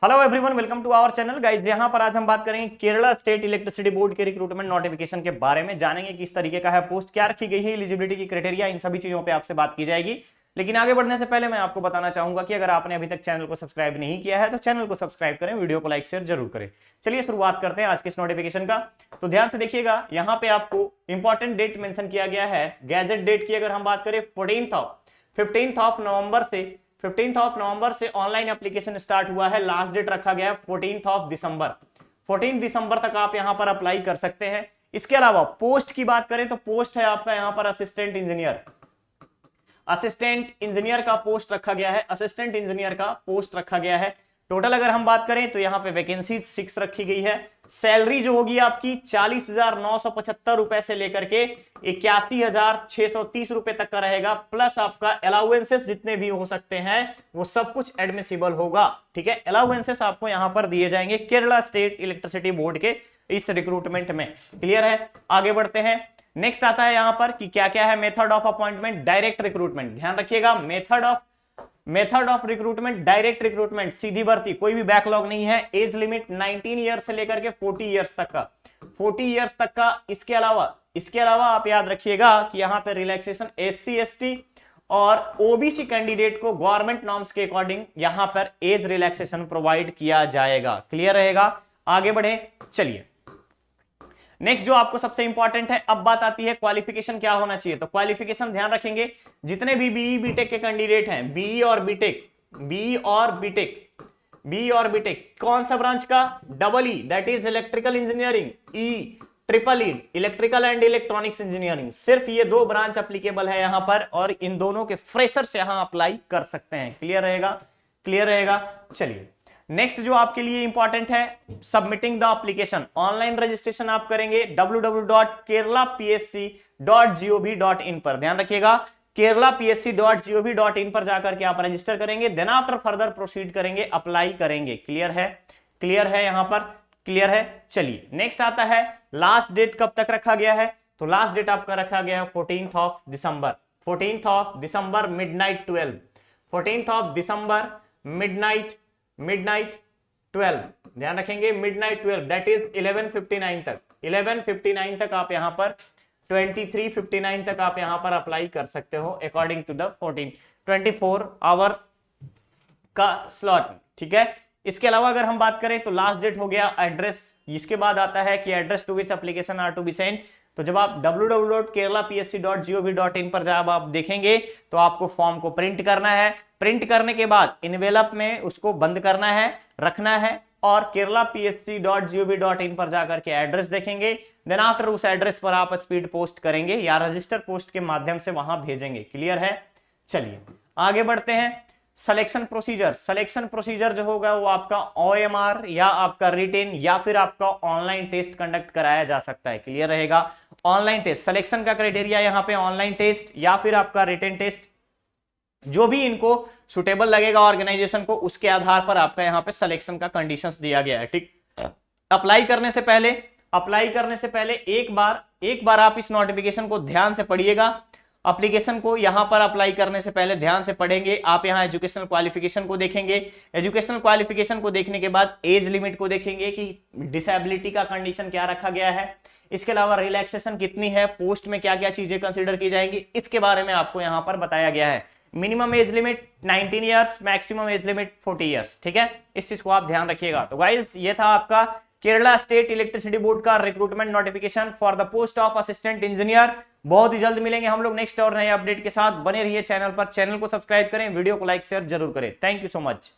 Hello everyone, welcome to our channel guys. यहाँ पर आज हम बात करेंगे केरला स्टेट इलेक्ट्रिसिटी बोर्ड के रिक्रूटमेंट नोटिफिकेशन के बारे में। जानेंगे किस तरीके का है पोस्ट, क्या रखी गई है, एलिजिबिलिटी की क्राइटेरिया, इन सभी चीजों पे आपसे बात की जाएगी। लेकिन आगे बढ़ने से पहले मैं आपको बताना चाहूंगा कि अगर आपने अभी तक चैनल को सब्सक्राइब नहीं किया है तो चैनल को सब्सक्राइब करें, वीडियो को लाइक शेयर जरूर करें। चलिए शुरुआत करते हैं आज के इस नोटिफिकेशन का। तो ध्यान से देखिएगा, यहाँ पे आपको इंपॉर्टेंट डेट मेंशन किया गया है। गैजेट डेट की अगर हम बात करें 15 नवंबर से ऑनलाइन एप्लीकेशन स्टार्ट हुआ है। लास्ट डेट रखा गया है 14 दिसंबर। 14 दिसंबर तक आप यहां पर अप्लाई कर सकते हैं। इसके अलावा पोस्ट की बात करें तो पोस्ट है आपका यहां पर असिस्टेंट इंजीनियर का पोस्ट रखा गया है। असिस्टेंट इंजीनियर का पोस्ट रखा गया है। टोटल अगर हम बात करें तो यहाँ पे वैकेंसी 6 रखी गई है। सैलरी जो होगी आपकी 40,975 रुपए से लेकर के 81,630 रुपए तक का रहेगा। प्लस आपका अलाउंसेस जितने भी हो सकते हैं वो सब कुछ एडमिसिबल होगा। ठीक है, अलाउंसेस आपको यहाँ पर दिए जाएंगे केरला स्टेट इलेक्ट्रिसिटी बोर्ड के इस रिक्रूटमेंट में। क्लियर है, आगे बढ़ते हैं। नेक्स्ट आता है यहाँ पर कि क्या क्या है method of appointment, direct recruitment. ध्यान रखिएगा, method of recruitment direct recruitment, सीधी भर्ती, कोई भी बैकलॉग नहीं है। एज लिमिट 19 ईयर्स से लेकर के 40 ईयर्स तक का। इसके अलावा आप याद रखिएगा कि यहाँ पे रिलैक्सेशन SC ST और ओबीसी कैंडिडेट को गवर्नमेंट नॉर्म्स के अकॉर्डिंग यहाँ पर एज रिलैक्सेशन प्रोवाइड किया जाएगा। क्लियर रहेगा, आगे बढ़े। चलिए नेक्स्ट जो आपको सबसे इंपॉर्टेंट है, अब बात आती है क्वालिफिकेशन क्या होना चाहिए। तो क्वालिफिकेशन ध्यान रखेंगे, जितने भी बीई बीटेक के कैंडिडेट हैं, बीई और बीटेक कौन सा ब्रांच का, double E that is electrical engineering, triple E electrical and electronics engineering. सिर्फ ये 2 ब्रांच एप्लीकेबल है यहां पर और इन दोनों के फ्रेशर्स यहां अप्लाई कर सकते हैं। क्लियर रहेगा। चलिए नेक्स्ट जो आपके लिए इंपॉर्टेंट है, submitting the application. Online registration आप करेंगे www.keralapsc.gov.in पर। ध्यान रखिएगा, keralapsc.gov.in पर जाकर के आप रजिस्टर करेंगे। देन आफ्टर फर्दर प्रोसीड करेंगे, अप्लाई करेंगे। क्लियर है यहां पर, क्लियर है। चलिए नेक्स्ट आता है लास्ट डेट कब तक रखा गया है। तो लास्ट डेट आपका रखा गया है 14 दिसंबर मिडनाइट 12। 14 दिसंबर मिडनाइट 12। ध्यान रखेंगे, मिडनाइट 12 दैट इज 11:59 तक आप यहां पर 23:59 तक आप यहां पर अप्लाई कर सकते हो अकॉर्डिंग टू द 24 आवर का स्लॉट। ठीक है, इसके अलावा अगर हम बात करें तो लास्ट डेट हो गया एड्रेस। इसके बाद आता है कि address to which application are to be sent. तो जब आप www.keralapsc.gov.in पर जब आप देखेंगे तो आपको फॉर्म को प्रिंट करना है। प्रिंट करने के बाद इनवेलप में उसको बंद करना है, रखना है और keralapsc.gov.in पर जाकर के एड्रेस देखेंगे। देन आफ्टर उस एड्रेस पर आप स्पीड पोस्ट करेंगे या रजिस्टर पोस्ट के माध्यम से वहां भेजेंगे। क्लियर है, चलिए आगे बढ़ते हैं। सिलेक्शन प्रोसीजर जो होगा वो आपका OMR या आपका रिटेन या फिर आपका ऑनलाइन टेस्ट कंडक्ट कराया जा सकता है। क्लियर रहेगा, ऑनलाइन टेस्ट सिलेक्शन का क्राइटेरिया यहाँ पे ऑनलाइन टेस्ट या फिर आपका रिटेन टेस्ट, जो भी इनको सुटेबल लगेगा ऑर्गेनाइजेशन को, उसके आधार पर आपका यहाँ पे सिलेक्शन का कंडीशंस दिया गया है। ठीक, अप्लाई करने से पहले एक बार आप इस नोटिफिकेशन को ध्यान से पढ़िएगा। एप्लीकेशन को यहां पर अप्लाई करने से पहले ध्यान से पढ़ेंगे। आप यहां एजुकेशनल क्वालिफिकेशन को देखेंगे। एजुकेशनल क्वालिफिकेशन को देखने के बाद एज लिमिट को देखेंगे कि डिसेबिलिटी का कंडीशन क्या रखा गया है। इसके अलावा रिलैक्सेशन कितनी है, पोस्ट में क्या क्या चीजें कंसीडर की जाएंगी, इसके बारे में आपको यहां पर बताया गया है। Minimum age limit 19 years, maximum age limit 40 years. ठीक है, इस चीज को आप ध्यान रखिएगा। तो गाइस ये था आपका केरला स्टेट इलेक्ट्रिसिटी बोर्ड का recruitment notification for the post of assistant engineer. बहुत ही जल्द मिलेंगे हम लोग नेक्स्ट और नए अपडेट के साथ। बने रहिए चैनल पर, चैनल को सब्सक्राइब करें, वीडियो को लाइक शेयर जरूर करें। Thank you so much.